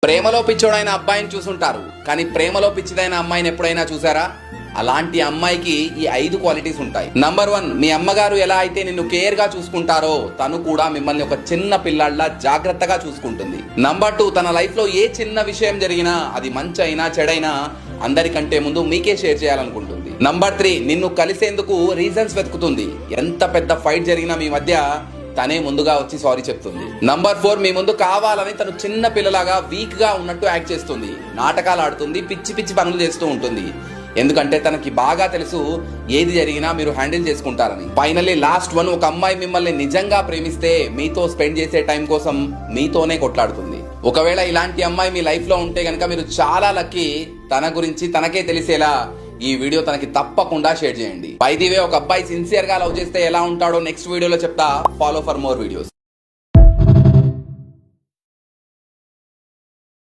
ప్రేమలో పిచ్చోడైన అబ్బాయిని చూసుంటారు, కానీ ప్రేమలో పిచ్చిదైన అమ్మాయిని ఎప్పుడైనా చూసారా? అలాంటి అమ్మాయికి ఈ 5 క్వాలిటీస్ ఉంటాయి. నంబర్ 1, మీ అమ్మగారు ఎలా అయితే నిన్ను కేర్ గా చూసుకుంటారో తను కూడా మిమ్మల్ని ఒక చిన్న పిల్లాడిలా జాగ్రత్తగా చూసుకుంటుంది. నంబర్ 2, తన లైఫ్ లో ఏ చిన్న విషయం జరిగినా, అది మంచి అయినా చెడైనా, అందరికంటే ముందు మీకే షేర్ చేయాలనుకుంటుంది. నంబర్ 3, నిన్ను కలిసేందుకు రీజన్స్ వెతుకుతుంది. ఎంత పెద్ద ఫైట్ జరిగినా మీ మధ్య తనే ముందుగా వచ్చి సారీ చెప్తుంది. నంబర్ 4, మీ ముందు కావాలని తను చిన్న పిల్లలాగా వీక్ గా ఉన్నట్టు యాక్ట్ చేస్తుంది, నాటకాలు ఆడుతుంది, పిచ్చి పిచ్చి పనులు చేస్తూ ఉంటుంది. ఎందుకంటే తనకి బాగా తెలుసు ఏది జరిగినా మీరు హ్యాండిల్ చేసుకుంటారని. ఫైనల్లీ లాస్ట్ 1, ఒక అమ్మాయి మిమ్మల్ని నిజంగా ప్రేమిస్తే మీతో స్పెండ్ చేసే టైం కోసం మీతోనే కొట్లాడుతుంది. ఒకవేళ ఇలాంటి అమ్మాయి మీ లైఫ్ లో ఉంటే గనక మీరు చాలా లక్కీ. తన గురించి తనకే తెలిసేలా ఈ వీడియో తనకి తప్పకుండా షేర్ చేయండి. బై ది వే, ఒక అబ్బాయి సిన్సియర్ గా లవ్ చేస్తే ఎలా ఉంటాడో నెక్స్ట్ వీడియోలో చెప్తా. Follow for more videos.